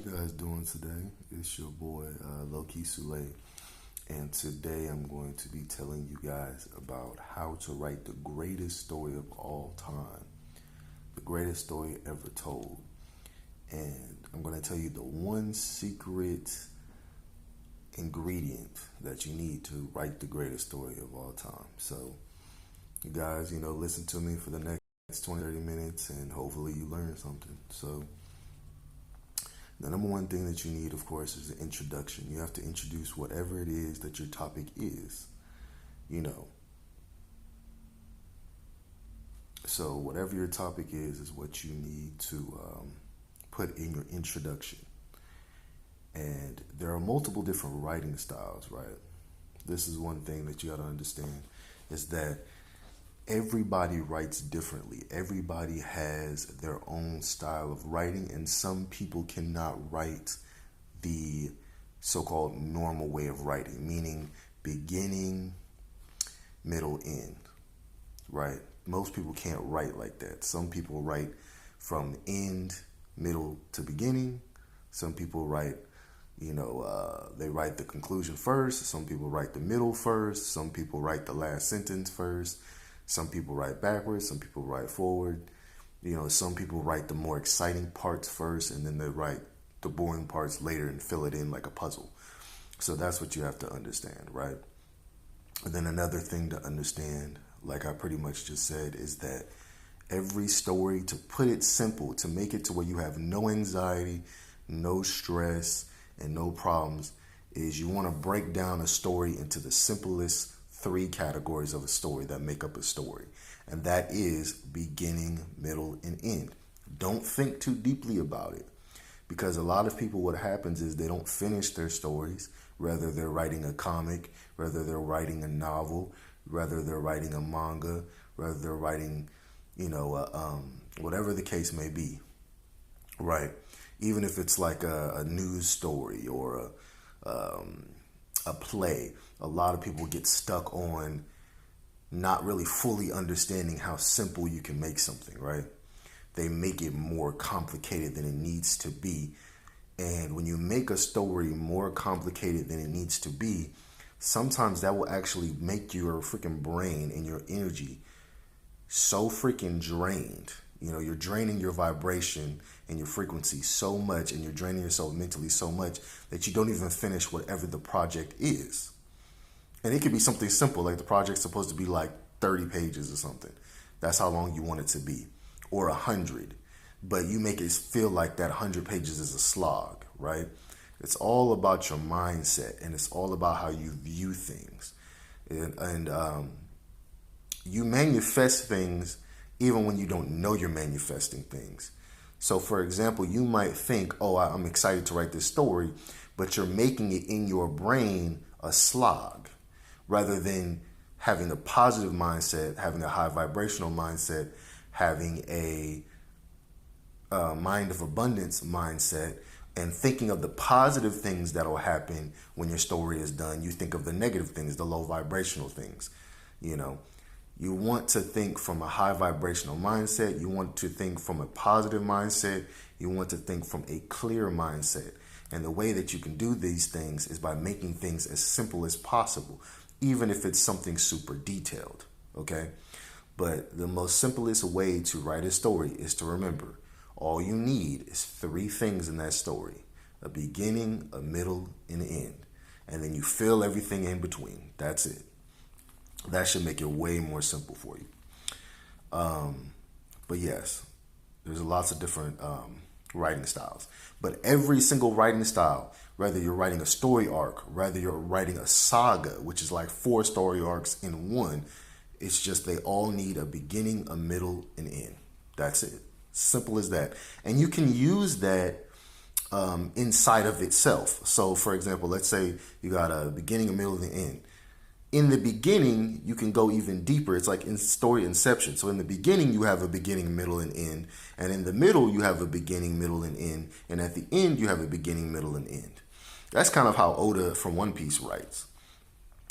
You guys doing today? It's your boy Loki Sule, and today I'm going to be telling you guys about how to write the greatest story of all time, the greatest story ever told. And I'm going to tell you the one secret ingredient that you need to write the greatest story of all time. So, you guys, listen to me for the next 20, 30 minutes, and hopefully you learn something. So, the number one thing that you need, of course, is an introduction. You have to introduce whatever it is that your topic is, you know. So, whatever your topic is what you need to put in your introduction. And there are multiple different writing styles, right? This is one thing that you got to understand is that everybody writes differently. Everybody has their own style of writing, and some people cannot write the so-called normal way of writing, meaning beginning, middle, end, right? Most people can't write like that. Some people write from end, middle to beginning. Some people write, they write the conclusion first. Some people write the middle first. Some people write the last sentence first. Some people write backwards, some people write forward. Some people write the more exciting parts first and then they write the boring parts later and fill it in like a puzzle. So that's what you have to understand, right? And then another thing to understand, like I pretty much just said, is that every story, to put it simple, to make it to where you have no anxiety, no stress, and no problems, is you want to break down a story into the simplest three categories of a story that make up a story. And that is beginning, middle, and end. Don't think too deeply about it, because a lot of people, what happens is they don't finish their stories, whether they're writing a comic, whether they're writing a novel, whether they're writing a manga, whether they're writing, whatever the case may be, right? Even if it's like a news story or a play, a lot of people get stuck on not really fully understanding how simple you can make something, right? They make it more complicated than it needs to be. And when you make a story more complicated than it needs to be, sometimes that will actually make your freaking brain and your energy so freaking drained. You're draining your vibration and your frequency so much, and you're draining yourself mentally so much that you don't even finish whatever the project is. And it could be something simple, like the project's supposed to be like 30 pages or something. That's how long you want it to be. Or 100. But you make it feel like that 100 pages is a slog, right? It's all about your mindset, and it's all about how you view things. And you manifest things even when you don't know you're manifesting things. So, for example, you might think, oh, I'm excited to write this story, but you're making it in your brain a slog, rather than having a positive mindset, having a high vibrational mindset, having a mind of abundance mindset, and thinking of the positive things that will happen when your story is done. You think of the negative things, the low vibrational things. You want to think from a high vibrational mindset. You want to think from a positive mindset. You want to think from a clear mindset. And the way that you can do these things is by making things as simple as possible, even if it's something super detailed, okay? But the most simplest way to write a story is to remember, all you need is three things in that story: a beginning, a middle, and an end. And then you fill everything in between. That's it. That should make it way more simple for you. But yes, there's lots of different writing styles. But every single writing style, whether you're writing a story arc, whether you're writing a saga, which is like 4 story arcs in one, it's just they all need a beginning, a middle, and end. That's it. Simple as that. And you can use that inside of itself. So, for example, let's say you got a beginning, a middle, and an end. In the beginning, you can go even deeper. It's like in story inception. So in the beginning, you have a beginning, middle, and end. And in the middle, you have a beginning, middle, and end. And at the end, you have a beginning, middle, and end. That's kind of how Oda from One Piece writes.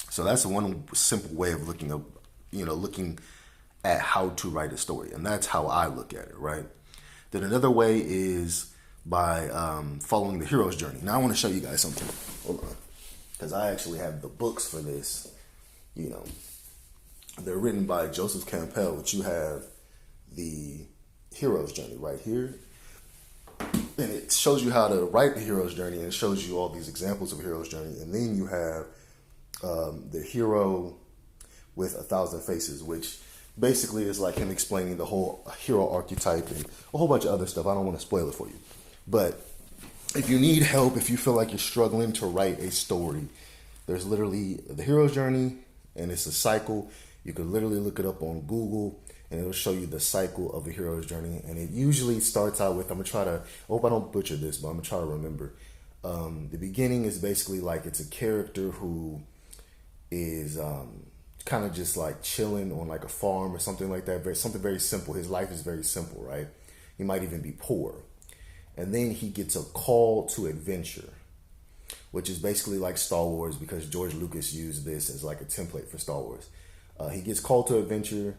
So that's one simple way of looking at how to write a story. And that's how I look at it, right? Then another way is by following the hero's journey. Now I want to show you guys something. Hold on, because I actually have the books for this. You know, they're written by Joseph Campbell, but you have the hero's journey right here. And it shows you how to write the hero's journey, and it shows you all these examples of hero's journey. And then you have the hero with 1,000 faces, which basically is like him explaining the whole hero archetype and a whole bunch of other stuff. I don't want to spoil it for you. But if you need help, if you feel like you're struggling to write a story, there's literally the hero's journey, and it's a cycle. You could literally look it up on Google, and it'll show you the cycle of a hero's journey. And it usually starts out with, I'm going to try to, I hope I don't butcher this, but I'm going to try to remember. The beginning is basically like it's a character who is kind of just like chilling on like a farm or something like that. Something very simple. His life is very simple, right? He might even be poor. And then he gets a call to adventure, which is basically like Star Wars, because George Lucas used this as like a template for Star Wars. He gets called to adventure,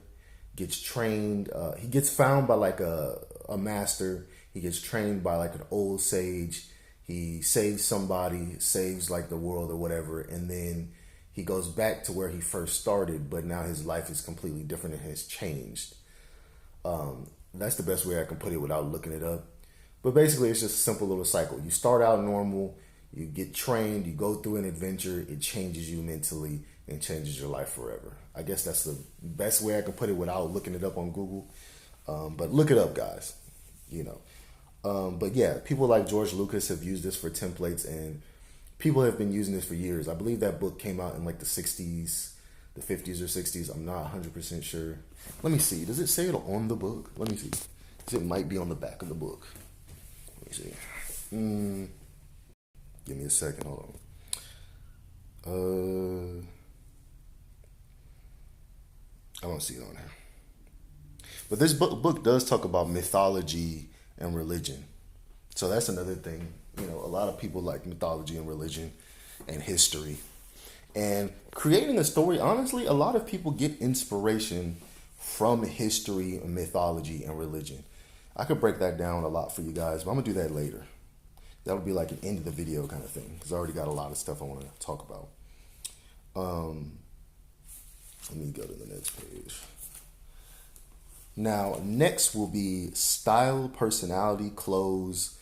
gets trained. He gets found by like a master. He gets trained by like an old sage. He saves somebody, saves like the world or whatever. And then he goes back to where he first started, but now his life is completely different and has changed. That's the best way I can put it without looking it up. But basically, it's just a simple little cycle. You start out normal, you get trained, you go through an adventure, it changes you mentally and changes your life forever. I guess that's the best way I can put it without looking it up on Google. But look it up, guys. You know. But yeah, people like George Lucas have used this for templates, and people have been using this for years. I believe that book came out in like the 60s, the 50s or 60s. I'm not 100% sure. Let me see. Does it say it on the book? Let me see. It might be on the back of the book. Let me see. Give me a second. Hold on. I don't see it on here. But this book does talk about mythology and religion. So that's another thing. You know, a lot of people like mythology and religion and history. And creating a story, honestly, a lot of people get inspiration from history, mythology, and religion. I could break that down a lot for you guys, but I'm going to do that later. That would be like an end of the video kind of thing, because I already got a lot of stuff I want to talk about. Let me go to the next page. Now, next will be style, personality, clothes,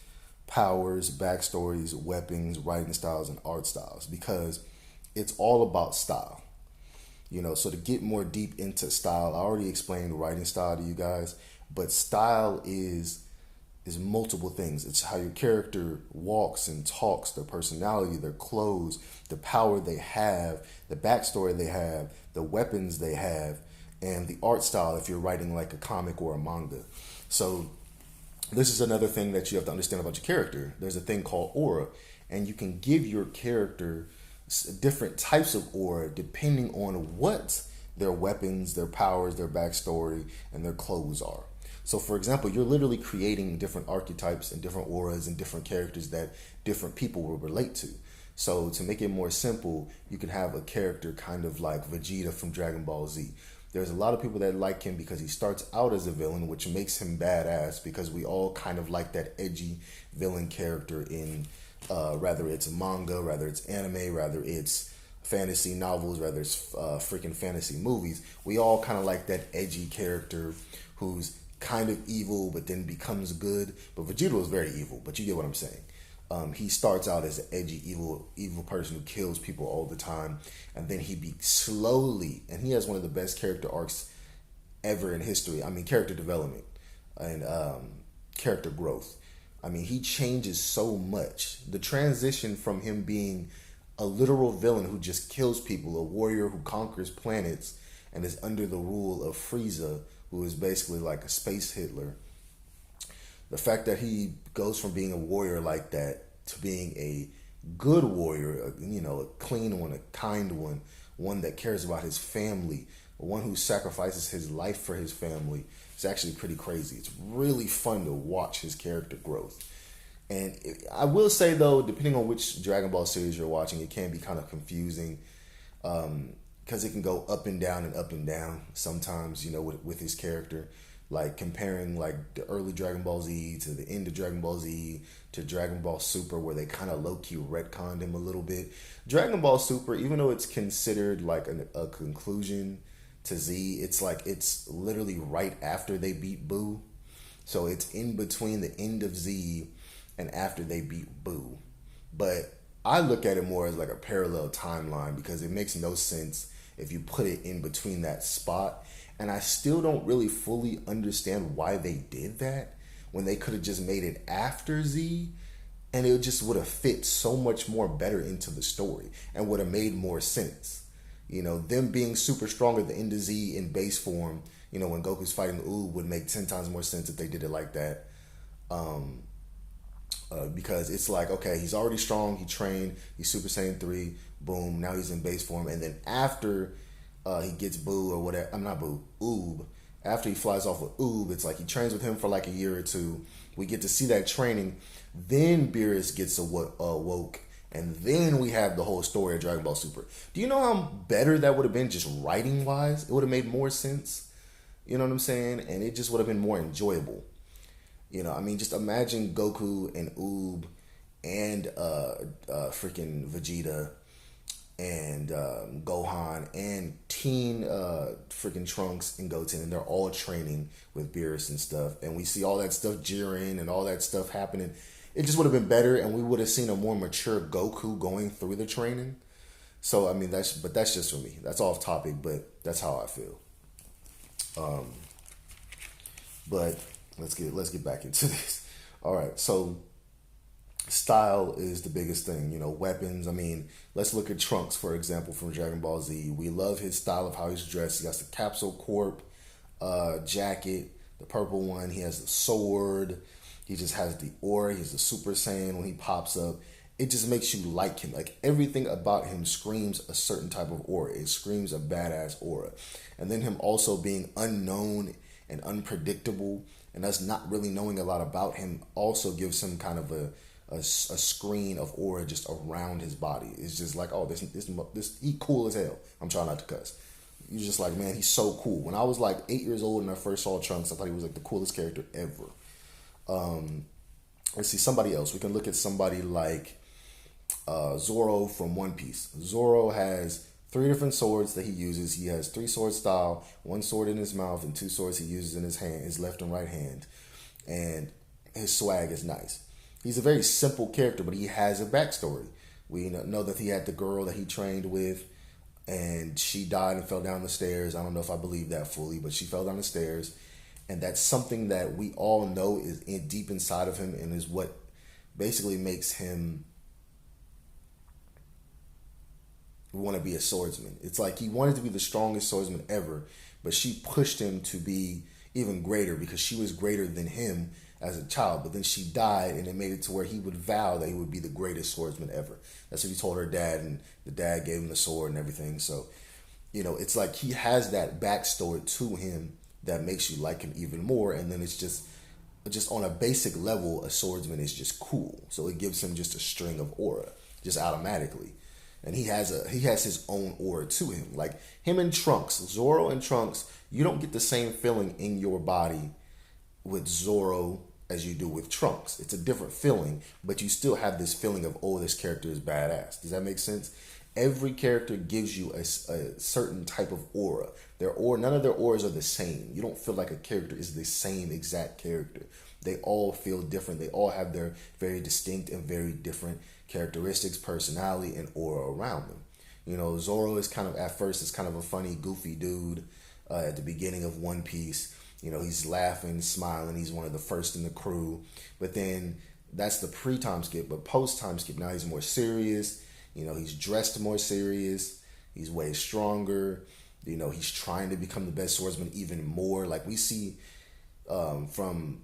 powers, backstories, weapons, writing styles, and art styles, because it's all about style. You know, so to get more deep into style, I already explained writing style to you guys, but style is multiple things. It's how your character walks and talks, their personality, their clothes, the power they have, the backstory they have, the weapons they have, and the art style if you're writing like a comic or a manga. So this is another thing that you have to understand about your character. There's a thing called aura, and you can give your character different types of aura depending on what their weapons, their powers, their backstory, and their clothes are. So for example, you're literally creating different archetypes and different auras and different characters that different people will relate to. So to make it more simple, you can have a character kind of like Vegeta from Dragon Ball Z. There's a lot of people that like him because he starts out as a villain, which makes him badass, because we all kind of like that edgy villain character in rather it's manga, rather it's anime, rather it's fantasy novels, rather it's freaking fantasy movies. We all kind of like that edgy character who's kind of evil but then becomes good. But Vegeta was very evil, but you get what I'm saying. He starts out as an edgy, evil person who kills people all the time, and then he be slowly, and he has one of the best character arcs ever in history. I mean, character development and character growth. I mean, he changes so much. The transition from him being a literal villain who just kills people, a warrior who conquers planets and is under the rule of Frieza, who is basically like a space Hitler. The fact that he goes from being a warrior like that to being a good warrior, a clean one, a kind one, one that cares about his family, one who sacrifices his life for his family, it's actually pretty crazy. It's really fun to watch his character growth. And I will say, though, depending on which Dragon Ball series you're watching, it can be kind of confusing because it can go up and down sometimes, with his character. like comparing like the early Dragon Ball Z to the end of Dragon Ball Z to Dragon Ball Super, where they kind of low key retconned him a little bit. Dragon Ball Super, even though it's considered like a conclusion to Z, it's like it's literally right after they beat Boo, so it's in between the end of Z and after they beat Boo. But I look at it more as like a parallel timeline because it makes no sense if you put it in between that spot. And I still don't really fully understand why they did that when they could have just made it after Z, and it just would have fit so much more better into the story and would have made more sense. You know, them being super strong at the end of Z in base form, you know, when Goku's fighting Oob would make 10 times more sense if they did it like that. Because it's like, okay, he's already strong, he trained, he's Super Saiyan 3, boom, now he's in base form. And then after he gets Boo or whatever, I'm not Boo, Oob, after he flies off with Oob, it's like he trains with him for like a year or two. We get to see that training. Then Beerus gets awoke. And then we have the whole story of Dragon Ball Super. Do you know how better that would have been just writing wise? It would have made more sense. You know what I'm saying? And it just would have been more enjoyable. You know, I mean, just imagine Goku and Oob and freaking Vegeta and Gohan and Teen freaking Trunks and Goten, and they're all training with Beerus and stuff. And we see all that stuff, Jiren and all that stuff happening. It just would have been better, and we would have seen a more mature Goku going through the training. So I mean, that's just for me. That's off topic, but that's how I feel. But let's get back into this. All right, so style is the biggest thing. You know, weapons. I mean, let's look at Trunks for example from Dragon Ball Z. We love his style of how he's dressed. He got the Capsule Corp jacket, the purple one. He has the sword. He just has the aura. He's a Super Saiyan when he pops up. It just makes you like him. Like everything about him screams a certain type of aura. It screams a badass aura. And then him also being unknown and unpredictable, and us not really knowing a lot about him also gives him kind of a screen of aura just around his body. It's just like, oh, this he cool as hell. I'm trying not to cuss. You're just like, man, he's so cool. When I was like 8 years old and I first saw Trunks, I thought he was like the coolest character ever. Let's see somebody else. We can look at somebody like Zoro from One Piece. Zoro has 3 different swords that he uses. He has 3 sword style, 1 sword in his mouth, and 2 swords he uses in his hand, his left and right hand. And his swag is nice. He's a very simple character, but he has a backstory. We know that he had the girl that he trained with, and she died and fell down the stairs. I don't know if I believe that fully, but she fell down the stairs. And that's something that we all know is deep inside of him and is what basically makes him want to be a swordsman. It's like he wanted to be the strongest swordsman ever, but she pushed him to be even greater because she was greater than him as a child. But then she died, and it made it to where he would vow that he would be the greatest swordsman ever. That's what he told her dad, and the dad gave him the sword and everything. So, you know, it's like he has that backstory to him that makes you like him even more. And then it's just on a basic level, a swordsman is just cool. So it gives him just a string of aura, just automatically. And he has his own aura to him. Like him and Trunks, Zoro and Trunks, you don't get the same feeling in your body with Zoro as you do with Trunks. It's a different feeling, but you still have this feeling of, oh, this character is badass. Does that make sense? Every character gives you a certain type of aura. None of their auras are the same. You don't feel like a character is the same exact character. They all feel different. They all have their very distinct and very different characteristics, personality, and aura around them. You know, Zoro is kind of, at first, is kind of a funny, goofy dude at the beginning of One Piece. You know, he's laughing, smiling. He's one of the first in the crew. But then that's the pre-time skip. But post-time skip, now he's more serious. You know, he's dressed more serious. He's way stronger. You know, he's trying to become the best swordsman even more. Like we see from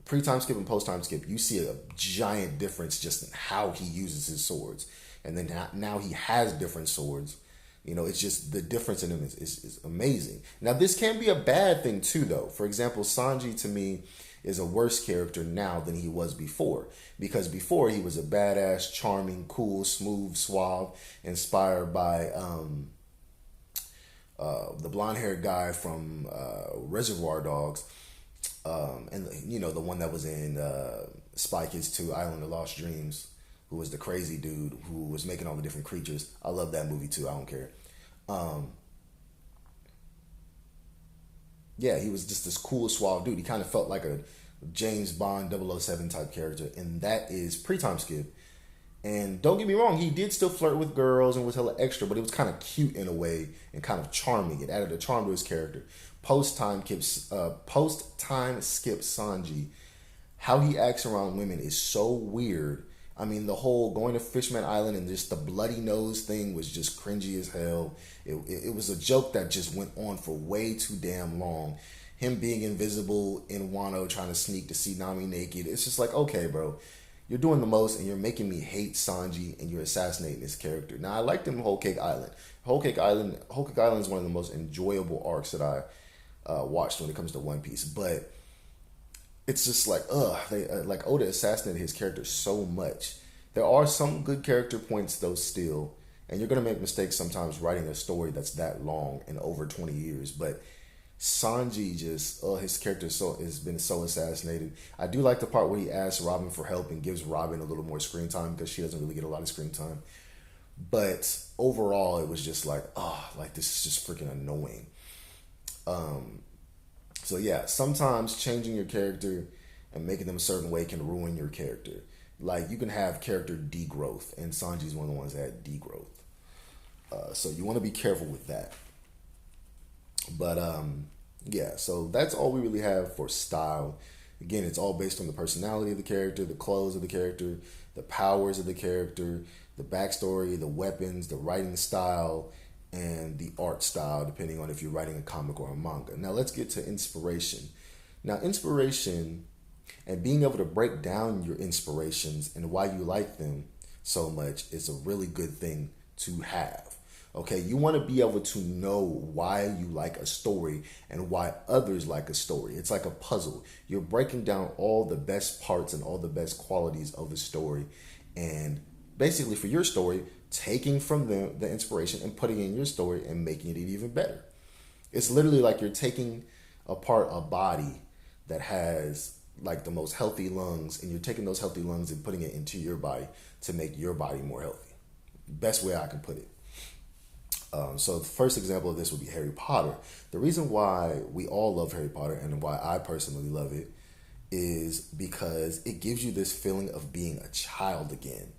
pre-time skip and post-time skip, you see a giant difference just in how he uses his swords. And then now he has different swords. You know, it's just the difference in him is amazing. Now, this can be a bad thing too, though. For example, Sanji, to me, is a worse character now than he was before. Because before, he was a badass, charming, cool, smooth, suave, inspired by the blonde-haired guy from Reservoir Dogs. And you know, the one that was in Spy Kids 2, Island of Lost Dreams, who was the crazy dude who was making all the different creatures. I love that movie too. I don't care. Um, yeah, he was just this cool, suave dude. He kind of felt like a James Bond 007 type character, and that is pre-time skip. And don't get me wrong, he did still flirt with girls and was hella extra, but it was kind of cute in a way and kind of charming. It added a charm to his character. Post time skip Sanji, how he acts around women is so weird. I mean, the whole going to Fishman Island and just the bloody nose thing was just cringy as hell. It was a joke that just went on for way too damn long. Him being invisible in Wano trying to sneak to see Nami naked. It's just like, okay, bro, you're doing the most and you're making me hate Sanji and you're assassinating his character. Now, I liked him in Whole Cake Island. Whole Cake Island is one of the most enjoyable arcs that I watched when it comes to One Piece. But it's just like, like Oda assassinated his character so much. There are some good character points though still, and you're gonna make mistakes sometimes writing a story that's that long in over 20 years. But Sanji just, his character has been so assassinated. I do like the part where he asks Robin for help and gives Robin a little more screen time because she doesn't really get a lot of screen time. But overall, it was just like, like this is just freaking annoying. So yeah, sometimes changing your character and making them a certain way can ruin your character. Like you can have character degrowth, and Sanji's one of the ones that had degrowth. So you want to be careful with that. But yeah, so that's all we really have for style. Again, it's all based on the personality of the character, the clothes of the character, the powers of the character, the backstory, the weapons, the writing style, and the art style, depending on if you're writing a comic or a manga. Now let's get to inspiration. Now, inspiration and being able to break down your inspirations and why you like them so much is a really good thing to have. Okay, you want to be able to know why you like a story and why others like a story. It's like a puzzle. You're breaking down all the best parts and all the best qualities of a story. And basically, for your story, taking from the inspiration and putting it in your story and making it even better. It's literally like you're taking apart a body that has like the most healthy lungs, and you're taking those healthy lungs and putting it into your body to make your body more healthy. Best way I can put it. So the first example of this would be Harry Potter. The reason why we all love Harry Potter and why I personally love it is because it gives you this feeling of being a child again.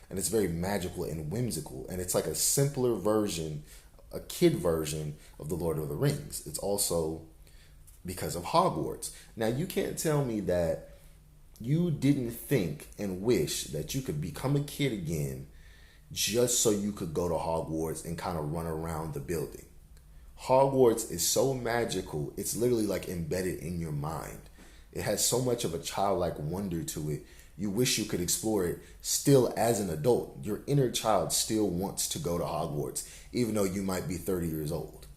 And it's very magical and whimsical. And it's like a simpler version, a kid version of The Lord of the Rings. It's also because of Hogwarts. Now, you can't tell me that you didn't think and wish that you could become a kid again just so you could go to Hogwarts and kind of run around the building. Hogwarts is so magical, it's literally like embedded in your mind. It has so much of a childlike wonder to it. You wish you could explore it still as an adult. Your inner child still wants to go to Hogwarts, even though you might be 30 years old.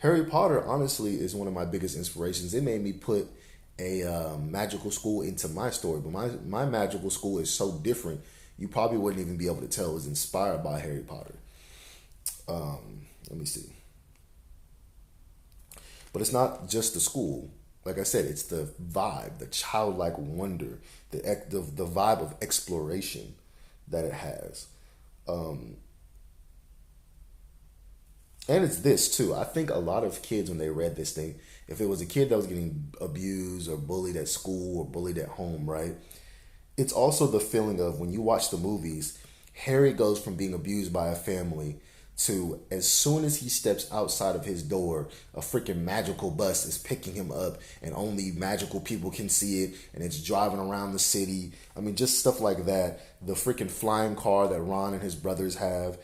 Harry Potter, honestly, is one of my biggest inspirations. It made me put a magical school into my story, but my magical school is so different, you probably wouldn't even be able to tell it was inspired by Harry Potter. Let me see. But it's not just the school. Like I said, it's the vibe, the childlike wonder, the vibe of exploration that it has. And it's this too. I think a lot of kids, when they read this thing, if it was a kid that was getting abused or bullied at school or bullied at home, right? It's also the feeling of when you watch the movies, Harry goes from being abused by a family to as soon as he steps outside of his door, a freaking magical bus is picking him up and only magical people can see it, and it's driving around the city. I mean, just stuff like that. The freaking flying car that Ron and his brothers have,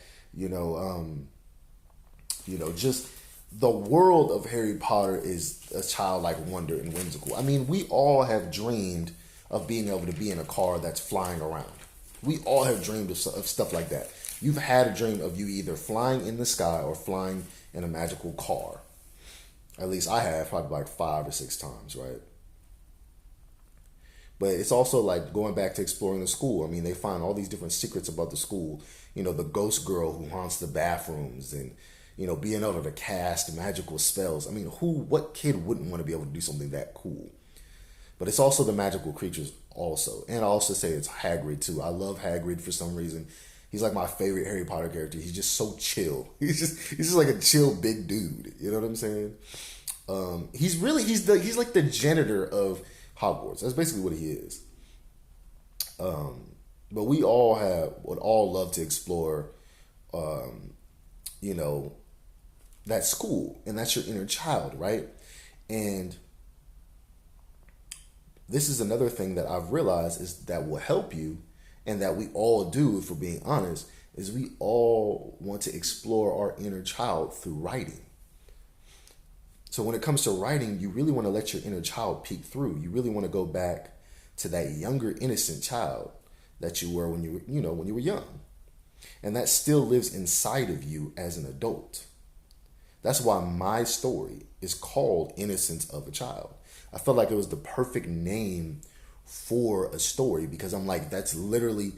just the world of Harry Potter is a childlike wonder and whimsical. I mean, we all have dreamed of being able to be in a car that's flying around. We all have dreamed of stuff like that. You've had a dream of you either flying in the sky or flying in a magical car. At least I have, probably like 5 or 6 times, right? But it's also like going back to exploring the school. I mean, they find all these different secrets about the school. You know, the ghost girl who haunts the bathrooms, and being able to cast magical spells. I mean, what kid wouldn't want to be able to do something that cool? But it's also the magical creatures also. And I also say it's Hagrid too. I love Hagrid for some reason. He's like my favorite Harry Potter character. He's just so chill. He's just like a chill big dude. You know what I'm saying? He's like the janitor of Hogwarts. That's basically what he is. But we all would all love to explore, you know, that school, and that's your inner child, right? And this is another thing that I've realized is that will help you, and that we all do, if we're being honest, is we all want to explore our inner child through writing. So when it comes to writing, you really want to let your inner child peek through. You really want to go back to that younger, innocent child that you were when you were young. And that still lives inside of you as an adult. That's why my story is called Innocence of a Child. I felt like it was the perfect name for a story, because I'm like, that's literally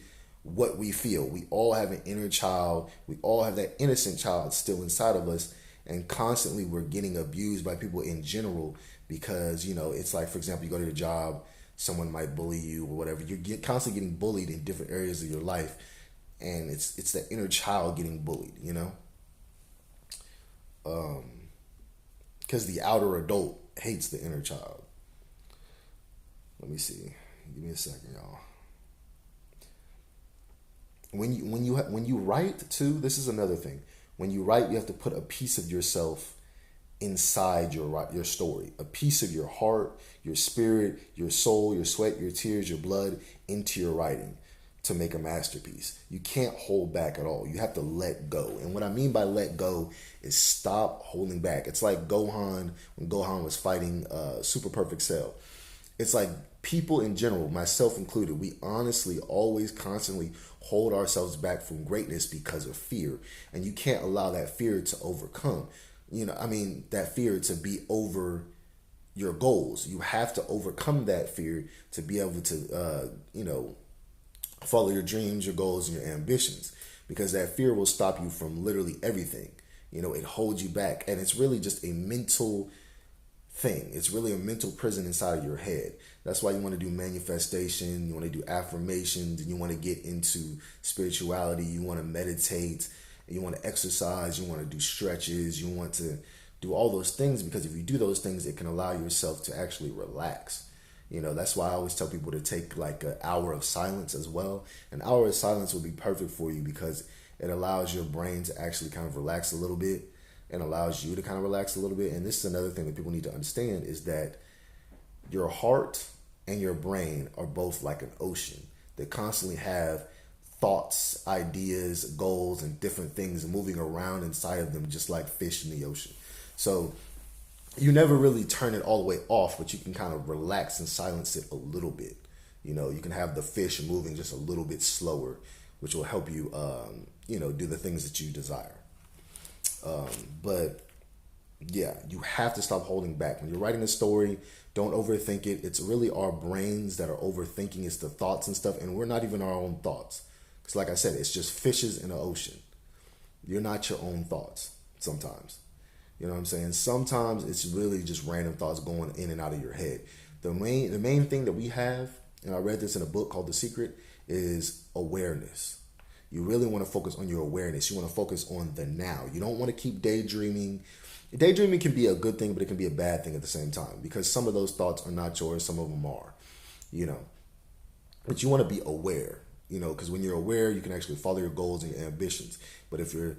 what we feel. We all have an inner child. We all have that innocent child still inside of us. And constantly we're getting abused by people in general, because, it's like, for example, you go to your job, someone might bully you or whatever. You're constantly getting bullied in different areas of your life. And it's that inner child getting bullied, because the outer adult hates the inner child. Let me see. Give me a second, y'all. When you write too, this is another thing. When you write, you have to put a piece of yourself inside your story, a piece of your heart, your spirit, your soul, your sweat, your tears, your blood into your writing to make a masterpiece. You can't hold back at all. You have to let go. And what I mean by let go is stop holding back. It's like Gohan, when Gohan was fighting Super Perfect Cell. It's like people in general, myself included, we honestly always constantly hold ourselves back from greatness because of fear. And you can't allow that fear to overcome. That fear to be over your goals. You have to overcome that fear to be able to, follow your dreams, your goals, and your ambitions, because that fear will stop you from literally everything. It holds you back, and it's really just a mental thing. It's really a mental prison inside of your head. That's why you want to do manifestation, you want to do affirmations, and you want to get into spirituality, you want to meditate, you want to exercise, you want to do stretches, you want to do all those things, because if you do those things, it can allow yourself to actually relax. That's why I always tell people to take like an hour of silence as well. An hour of silence will be perfect for you, because it allows your brain to actually kind of relax a little bit, and allows you to kind of relax a little bit. And this is another thing that people need to understand, is that your heart and your brain are both like an ocean. They constantly have thoughts, ideas, goals, and different things moving around inside of them, just like fish in the ocean. So you never really turn it all the way off, but you can kind of relax and silence it a little bit. You can have the fish moving just a little bit slower, which will help you, do the things that you desire. But yeah, you have to stop holding back. When you're writing a story, don't overthink it. It's really our brains that are overthinking. It's the thoughts and stuff, and we're not even our own thoughts. Because like I said, it's just fishes in the ocean. You're not your own thoughts sometimes. You know what I'm saying? Sometimes it's really just random thoughts going in and out of your head. The main thing that we have, and I read this in a book called The Secret, is awareness. You really want to focus on your awareness. You want to focus on the now. You don't want to keep daydreaming. Daydreaming can be a good thing, but it can be a bad thing at the same time, because some of those thoughts are not yours. Some of them are, But you want to be aware, because when you're aware, you can actually follow your goals and your ambitions. But if you're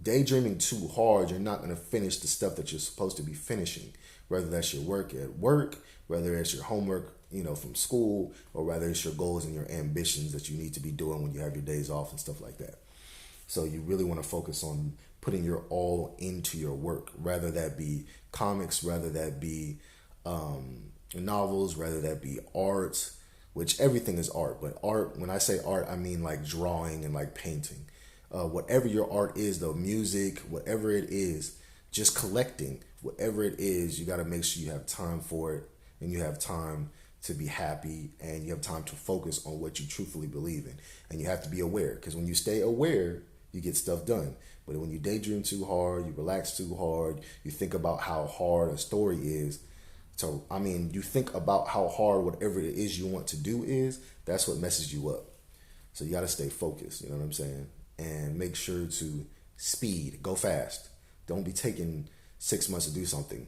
daydreaming too hard, you're not going to finish the stuff that you're supposed to be finishing, whether that's your work at work, whether it's your homework, from school, or whether it's your goals and your ambitions that you need to be doing when you have your days off and stuff like that. So you really want to focus on putting your all into your work, whether that be comics, whether that be novels, whether that be art, which everything is art. But art, when I say art, I mean like drawing and like painting. Whatever your art is, though, music, whatever it is, just collecting, whatever it is, you got to make sure you have time for it, and you have time to be happy, and you have time to focus on what you truthfully believe in. And you have to be aware, because when you stay aware, you get stuff done. But when you daydream too hard, you relax too hard, you think about how hard a story is. So, I mean, you think about how hard whatever it is you want to do is, that's what messes you up. So you got to stay focused, you know what I'm saying? And make sure to speed, go fast. Don't be taking 6 months to do something.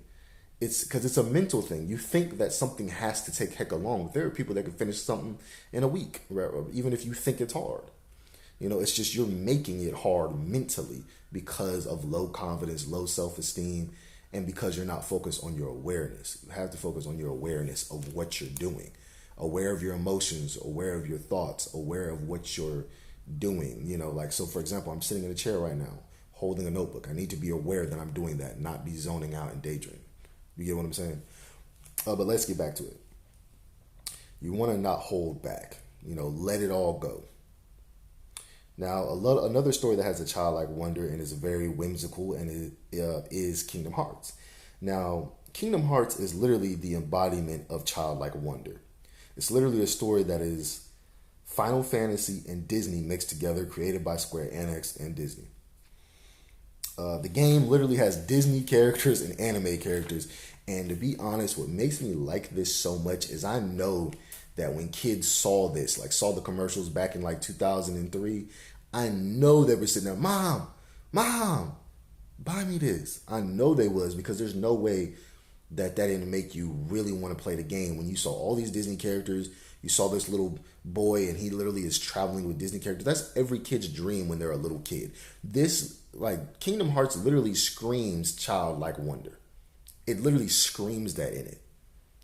It's because it's a mental thing. You think that something has to take hecka long. There are people that can finish something in a week, right? Even if you think it's hard. You know, it's just you're making it hard mentally because of low confidence, low self-esteem, and because you're not focused on your awareness. You have to focus on your awareness of what you're doing. Aware of your emotions, aware of your thoughts, aware of what you're doing. You know, like, so for example, I'm sitting in a chair right now, holding a notebook. I need to be aware that I'm doing that, not be zoning out and daydreaming. You get what I'm saying? But let's get back to it. You want to not hold back. You know, let it all go. Now, another story that has a childlike wonder and is very whimsical and is Kingdom Hearts. Now, Kingdom Hearts is literally the embodiment of childlike wonder. It's literally a story that is Final Fantasy and Disney mixed together, created by Square Enix and Disney. The game literally has Disney characters and anime characters. And to be honest, what makes me like this so much is I know that when kids saw this, like saw the commercials back in like 2003, I know they were sitting there, Mom, buy me this. I know they was, because there's no way that didn't make you really want to play the game. When you saw all these Disney characters, you saw this little boy and he literally is traveling with Disney characters. That's every kid's dream when they're a little kid. This, like, Kingdom Hearts literally screams childlike wonder. It literally screams that in it.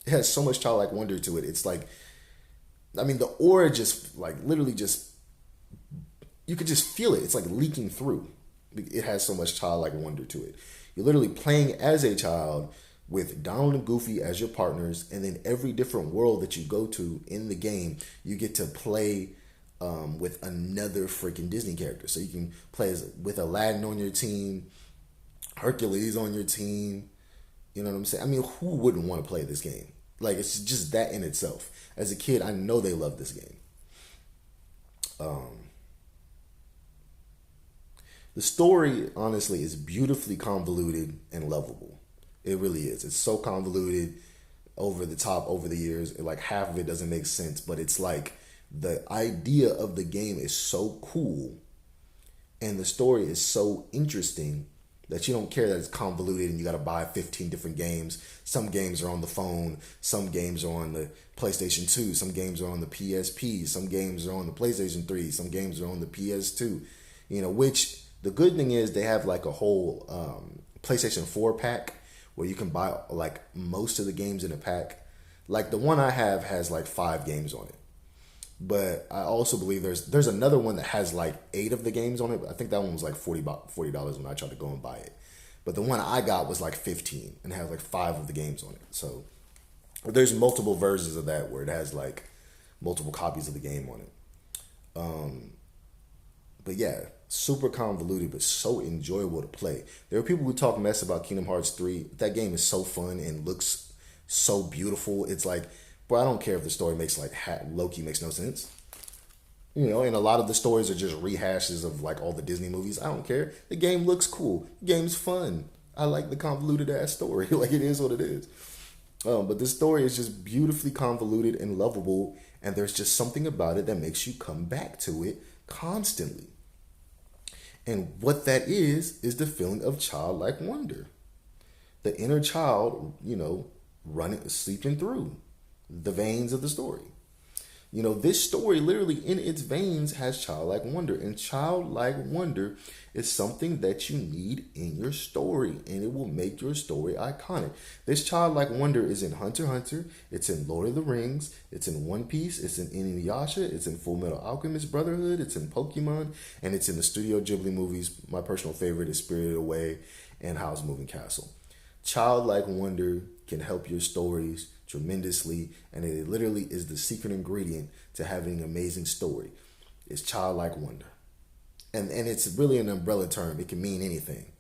It has so much childlike wonder to it. It's like, I mean, the aura just, like, literally just, you could just feel it. It's like leaking through. It has so much childlike wonder to it. You're literally playing as a child with Donald and Goofy as your partners, and then every different world that you go to in the game, you get to play with another freaking Disney character. So you can play with Aladdin on your team, Hercules on your team. You know what I'm saying? I mean, who wouldn't want to play this game? Like, it's just that in itself. As a kid, I know they love this game. The story, honestly, is beautifully convoluted and lovable. It really is. It's so convoluted, over the top, over the years. Like, half of it doesn't make sense, but it's like the idea of the game is so cool and the story is so interesting that you don't care that it's convoluted and you got to buy 15 different games. Some games are on the phone. Some games are on the PlayStation 2. Some games are on the PSP. Some games are on the PlayStation 3. Some games are on the PS2. You know, which the good thing is they have like a whole PlayStation 4 pack where you can buy like most of the games in a pack. Like the one I have has like 5 games on it. But I also believe there's another one that has like 8 of the games on it. I think that one was like $40 when I tried to go and buy it. But the one I got was like 15 and has like 5 of the games on it. So there's multiple versions of that where it has like multiple copies of the game on it. But yeah, super convoluted, but so enjoyable to play. There are people who talk mess about Kingdom Hearts 3. That game is so fun and looks so beautiful. It's like, bro, I don't care if the story makes like Loki makes no sense. You know, and a lot of the stories are just rehashes of like all the Disney movies. I don't care. The game looks cool. The game's fun. I like the convoluted ass story. Like, it is what it is. But this story is just beautifully convoluted and lovable. And there's just something about it that makes you come back to it constantly. And what that is the feeling of childlike wonder. The inner child, you know, sleeping through the veins of the story. You know, this story literally in its veins has childlike wonder, and childlike wonder is something that you need in your story, and it will make your story iconic. This childlike wonder is in Hunter x Hunter, it's in Lord of the Rings, it's in One Piece, it's in Inuyasha, it's in Full Metal Alchemist Brotherhood, it's in Pokemon, and it's in the Studio Ghibli movies. My personal favorite is Spirited Away and Howl's Moving Castle. Childlike wonder can help your stories tremendously, and it literally is the secret ingredient to having an amazing story. It's childlike wonder. And it's really an umbrella term. It can mean anything.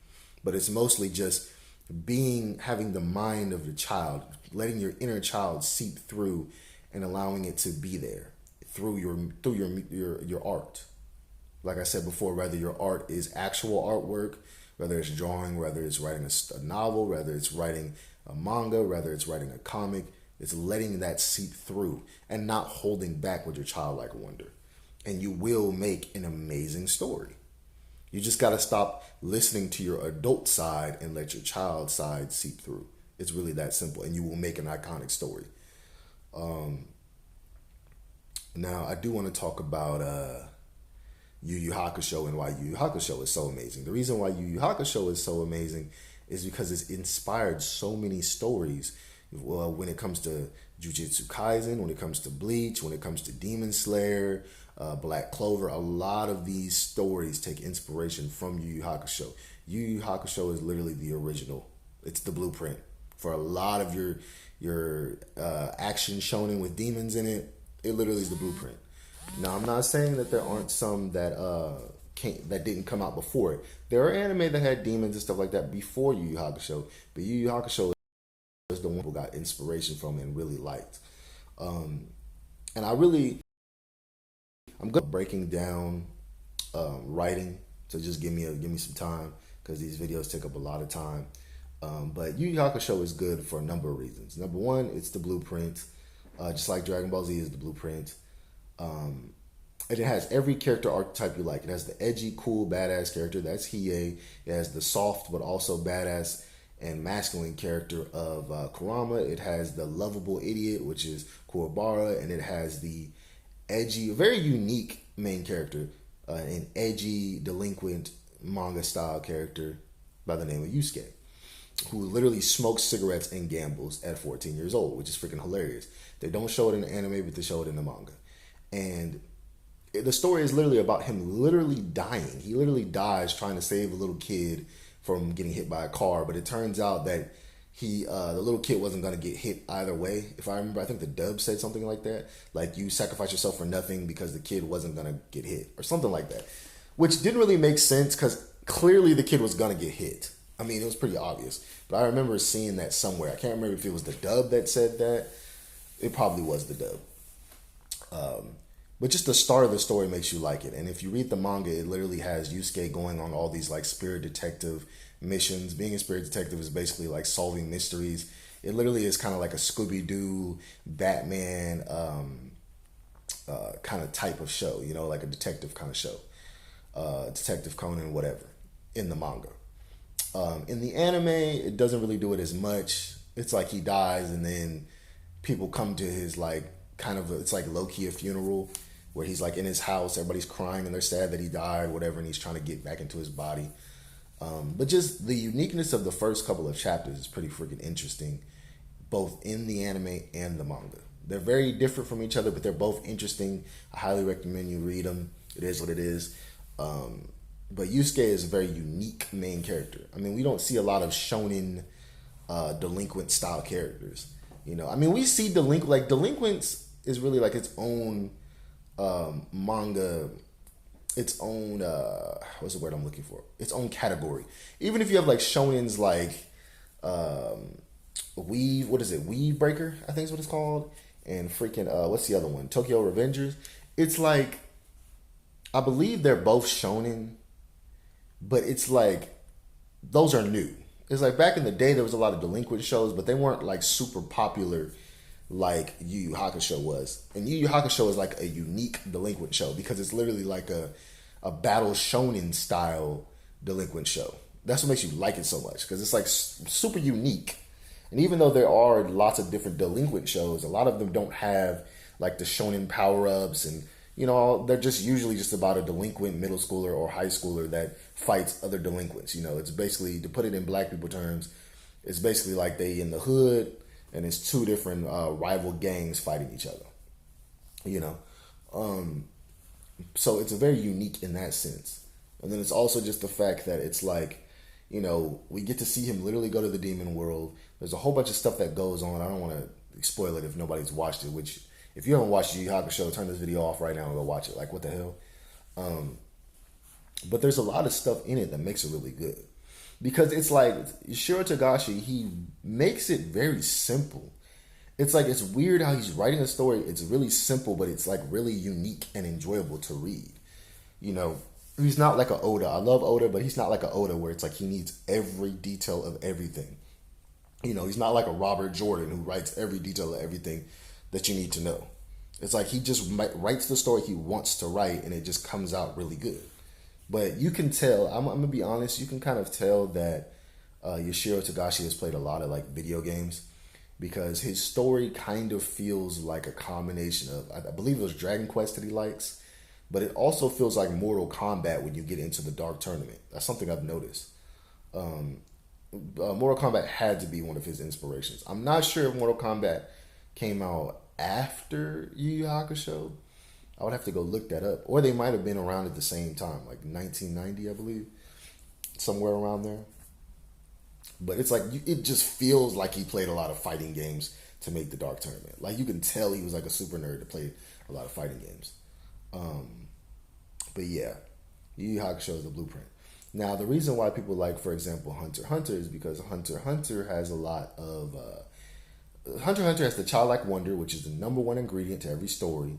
But it's mostly just having the mind of the child, letting your inner child seep through and allowing it to be there through your art. Like I said before, whether your art is actual artwork, whether it's drawing, whether it's writing a novel, whether it's writing a manga, whether it's writing a comic, it's letting that seep through and not holding back with your childlike wonder. And you will make an amazing story. You just got to stop listening to your adult side and let your child side seep through. It's really that simple, and you will make an iconic story. Now, I do want to talk about Yu Yu Hakusho and why Yu Yu Hakusho is so amazing. The reason why Yu Yu Hakusho is so amazing is because it's inspired so many stories. Well, when it comes to Jujutsu Kaisen, when it comes to Bleach, when it comes to Demon Slayer, Black Clover, a lot of these stories take inspiration from Yu Yu Hakusho. Yu Yu Hakusho is literally the original. It's the blueprint for a lot of your action shonen with demons in it. It literally is the blueprint. Now, I'm not saying that there aren't some that that didn't come out before it. There are anime that had demons and stuff like that before Yu Yu Hakusho, but Yu Yu Hakusho is the one who got inspiration from and really liked. And I'm good at breaking down writing, so just give me some time because these videos take up a lot of time. But Yu Yu Hakusho is good for a number of reasons. Number one, it's the blueprint, just like Dragon Ball Z is the blueprint. And it has every character archetype you like. It has the edgy, cool, badass character. That's Hiei. It has the soft but also badass and masculine character of Kurama. It has the lovable idiot, which is Kuwabara. And it has the edgy, very unique main character, an edgy, delinquent manga-style character by the name of Yusuke, who literally smokes cigarettes and gambles at 14 years old, which is freaking hilarious. They don't show it in the anime, but they show it in the manga. And the story is literally about him literally dying. He literally dies trying to save a little kid from getting hit by a car, but it turns out that the little kid wasn't going to get hit either way. If I remember, I think the dub said something like that. Like, you sacrifice yourself for nothing because the kid wasn't going to get hit or something like that, which didn't really make sense because clearly the kid was going to get hit. I mean, it was pretty obvious, but I remember seeing that somewhere. I can't remember if it was the dub that said that. It probably was the dub. But just the start of the story makes you like it. And if you read the manga, it literally has Yusuke going on all these like spirit detective missions. Being a spirit detective is basically like solving mysteries. It literally is kind of like a Scooby-Doo, Batman kind of type of show, you know, like a detective kind of show. Detective Conan, whatever, in the manga. In the anime, it doesn't really do it as much. It's like he dies and then people come to his like it's like low-key a funeral where he's like in his house, everybody's crying and they're sad that he died, whatever, and he's trying to get back into his body. But just the uniqueness of the first couple of chapters is pretty freaking interesting, both in the anime and the manga. They're very different from each other, but they're both interesting. I highly recommend you read them. It is what it is. But Yusuke is a very unique main character. I mean, we don't see a lot of shonen delinquent style characters. You know, I mean, we see delinquents is really like its own manga, its own what's the word I'm looking for? Its own category. Even if you have like shonens like Weave Breaker, I think is what it's called, and freaking what's the other one? Tokyo Revengers. It's like, I believe they're both shonen, but it's like those are new. It's like back in the day there was a lot of delinquent shows, but they weren't like super popular like Yu Yu Hakusho was. And Yu Yu Hakusho is like a unique delinquent show because it's literally like a battle shonen style delinquent show. That's what makes you like it so much, because it's like super unique. And even though there are lots of different delinquent shows, a lot of them don't have like the shonen power-ups, and you know, they're just usually just about a delinquent middle schooler or high schooler that fights other delinquents. You know, it's basically, to put it in black people terms, it's basically like they in the hood and it's two different rival gangs fighting each other. You know, so it's a very unique in that sense. And then it's also just the fact that it's like, you know, we get to see him literally go to the demon world. There's a whole bunch of stuff that goes on. I don't want to spoil it if nobody's watched it, which if you haven't watched Yu Yu Hakusho, turn this video off right now and go watch it. Like, what the hell? But there's a lot of stuff in it that makes it really good. Because it's like, Shiro Togashi, he makes it very simple. it's like it's weird how he's writing a story. It's really simple, but it's like really unique and enjoyable to read. You know, he's not like a Oda. I love Oda, but he's not like a Oda where it's like he needs every detail of everything. You know, he's not like a Robert Jordan who writes every detail of everything that you need to know. It's like he just writes the story he wants to write, and it just comes out really good. But you can tell. I'm gonna be honest. You can kind of tell that Yoshiro Togashi has played a lot of like video games because his story kind of feels like a combination of I believe it was Dragon Quest that he likes, but it also feels like Mortal Kombat when you get into the Dark Tournament. That's something I've noticed. Mortal Kombat had to be one of his inspirations. I'm not sure if Mortal Kombat came out after Yu Yu Hakusho. I would have to go look that up. Or they might have been around at the same time, like 1990, I believe. Somewhere around there. But it's like, it just feels like he played a lot of fighting games to make the Dark Tournament. Like, you can tell he was like a super nerd that played a lot of fighting games. But yeah, Yu Yu Hakusho is the blueprint. Now, the reason why people like, for example, Hunter x Hunter is because Hunter x Hunter has a lot of... Hunter x Hunter has the childlike wonder, which is the number one ingredient to every story.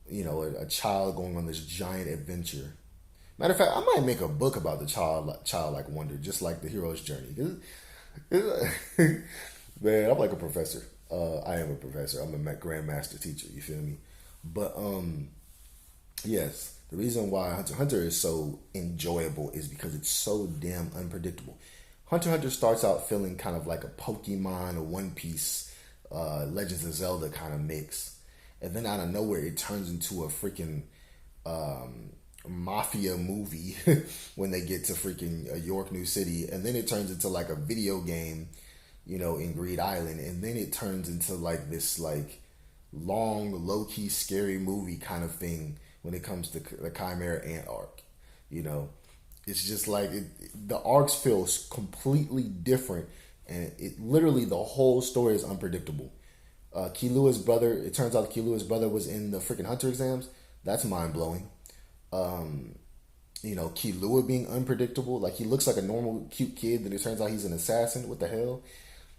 You know, a child going on this giant adventure. Matter of fact, I might make a book about the childlike wonder, just like the hero's journey. Man, I'm like a professor. I am a professor. I'm a grandmaster teacher. You feel me? But yes, the reason why Hunter x Hunter is so enjoyable is because it's so damn unpredictable. Hunter x Hunter starts out feeling kind of like a Pokemon, a One Piece, Legends of Zelda kind of mix. And then out of nowhere, it turns into a freaking mafia movie when they get to freaking York New City. And then it turns into like a video game, you know, in Greed Island. And then it turns into like this like long, low-key, scary movie kind of thing when it comes to the Chimera Ant arc. You know, it's just like the arcs feel completely different. And it literally, the whole story is unpredictable. Killua's brother, it turns out Killua's brother was in the freaking Hunter exams. That's mind blowing. You know, Killua being unpredictable. Like, he looks like a normal, cute kid, then it turns out he's an assassin. What the hell?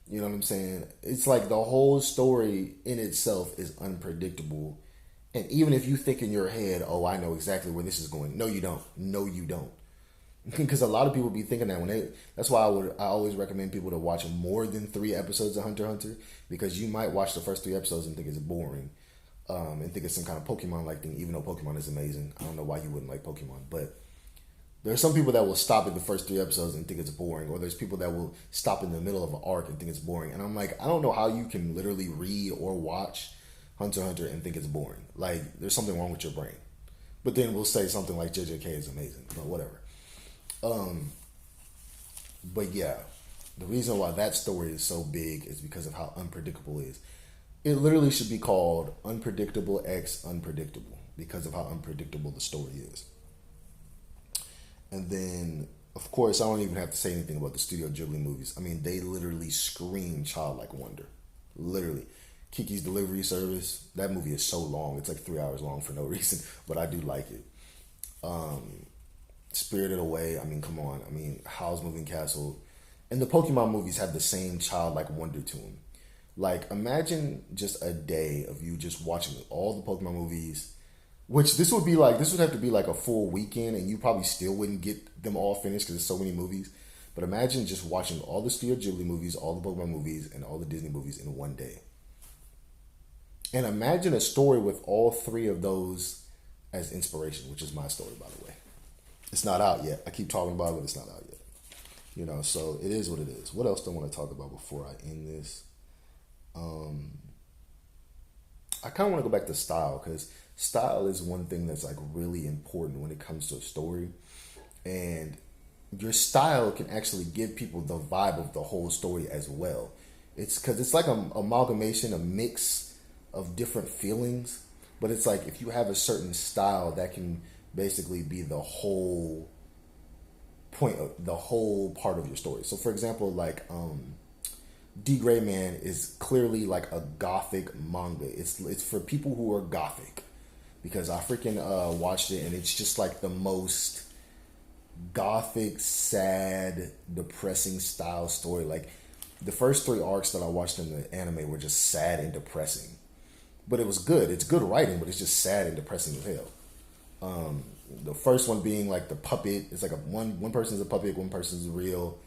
You know what I'm saying? It's like the whole story in itself is unpredictable. And even if you think in your head, oh, I know exactly where this is going. No, you don't. No, you don't. Because a lot of people be thinking that that's why I always recommend people to watch more than 3 episodes of Hunter x Hunter, because you might watch the first 3 episodes and think it's boring, and think it's some kind of Pokemon-like thing, even though Pokemon is amazing. I don't know why you wouldn't like Pokemon, but there are some people that will stop at the first 3 episodes and think it's boring, or there's people that will stop in the middle of an arc and think it's boring. And I'm like, I don't know how you can literally read or watch Hunter x Hunter and think it's boring. Like, there's something wrong with your brain. But then we'll say something like JJK is amazing, but whatever. But yeah, the reason why that story is so big is because of how unpredictable it is. It literally should be called Unpredictable X Unpredictable because of how unpredictable the story is. And then, of course, I don't even have to say anything about the Studio Ghibli movies. I mean, they literally scream childlike wonder. Literally. Kiki's Delivery Service, that movie is so long. It's like 3 hours long for no reason, but I do like it. Spirited Away, I mean, come on. I mean, Howl's Moving Castle. And the Pokemon movies have the same childlike wonder to them. Like, imagine just a day of you just watching all the Pokemon movies, which this would have to be like a full weekend, and you probably still wouldn't get them all finished because there's so many movies. But imagine just watching all the Studio Ghibli movies, all the Pokemon movies, and all the Disney movies in one day. And imagine a story with all 3 of those as inspiration, which is my story, by the way. It's not out yet. I keep talking about it, but it's not out yet. You know, so it is what it is. What else do I want to talk about before I end this? I kind of want to go back to style, because style is one thing that's like really important when it comes to a story. And your style can actually give people the vibe of the whole story as well. It's because it's like an amalgamation, a mix of different feelings. But it's like if you have a certain style, that can basically be the whole point of the whole part of your story. So for example, like D Gray Man is clearly like a gothic manga. It's for people who are gothic, because I freaking watched it, and it's just like the most gothic, sad, depressing style story. Like, The first three arcs that I watched in the anime were just sad and depressing. But it was good. It's good writing, but it's just sad and depressing as hell. The first one being like the puppet. It's like one person's a puppet, one person's real.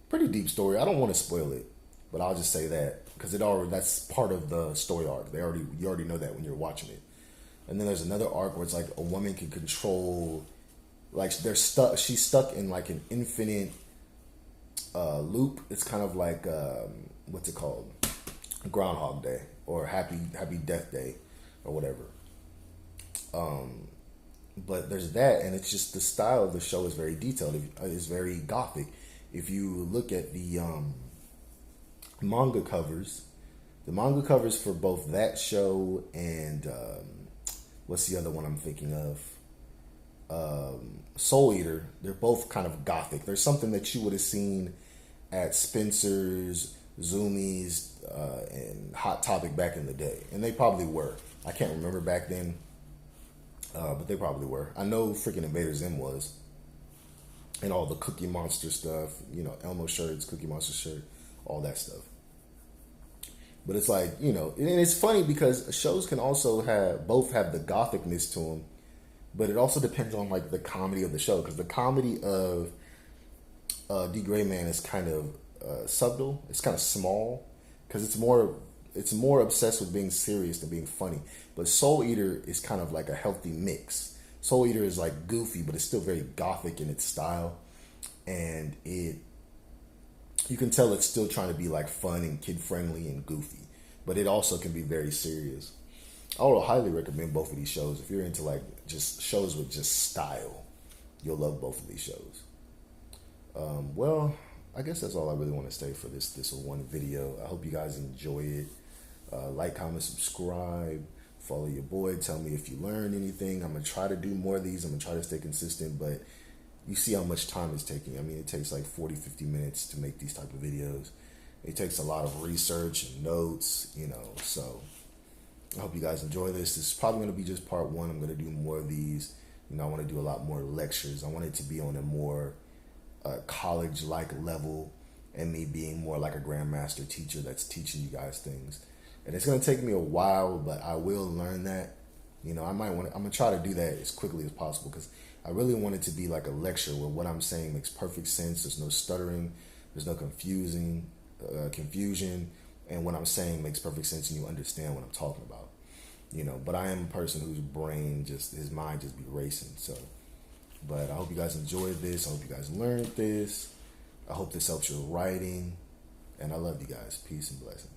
Pretty deep story. I don't want to spoil it, but I'll just say that because that's part of the story arc. You already know that when you're watching it. And then there's another arc where it's like a woman can control, like they're stuck. She's stuck in like an infinite loop. It's kind of like what's it called, Groundhog Day or Happy Death Day or whatever. But there's that, and it's just the style of the show is very detailed. It's very gothic. If you look at the manga covers, for both that show and what's the other one I'm thinking of? Soul Eater. They're both kind of gothic. There's something that you would have seen at Spencer's, Zoomies, and Hot Topic back in the day, and they probably were. I can't remember back then, but they probably were. I know freaking Invader Zim was, and all the Cookie Monster stuff. Elmo shirts, Cookie Monster shirt, all that stuff. But it's like, and it's funny because shows can also have the gothicness to them, but it also depends on like the comedy of the show, because the comedy of D Gray Man is kind of subtle. It's kind of small because it's more obsessed with being serious than being funny. But Soul Eater is kind of like a healthy mix. Soul Eater is like goofy, but it's still very gothic in its style, and you can tell it's still trying to be like fun and kid friendly and goofy, but it also can be very serious. I would highly recommend both of these shows. If you're into like just shows with just style, you'll love both of these shows. Well, I guess that's all I really want to say for this one video. I hope you guys enjoy it. Like, comment, subscribe, follow your boy. Tell me if you learned anything. I'm gonna try to do more of these. I'm gonna try to stay consistent, but you see how much time it's taking. I mean, it takes like 40-50 minutes to make these type of videos. It takes a lot of research and notes, so I hope you guys enjoy this. This is probably going to be just part one. I'm going to do more of these. I want to do a lot more lectures. I want it to be on a more college-like level, and me being more like a grandmaster teacher that's teaching you guys things. And it's going to take me a while, but I will learn that. I'm going to try to do that as quickly as possible, because I really want it to be like a lecture where what I'm saying makes perfect sense. There's no stuttering. There's no confusion. And what I'm saying makes perfect sense and you understand what I'm talking about. But I am a person whose his mind just be racing. So, but I hope you guys enjoyed this. I hope you guys learned this. I hope this helps your writing. And I love you guys. Peace and blessings.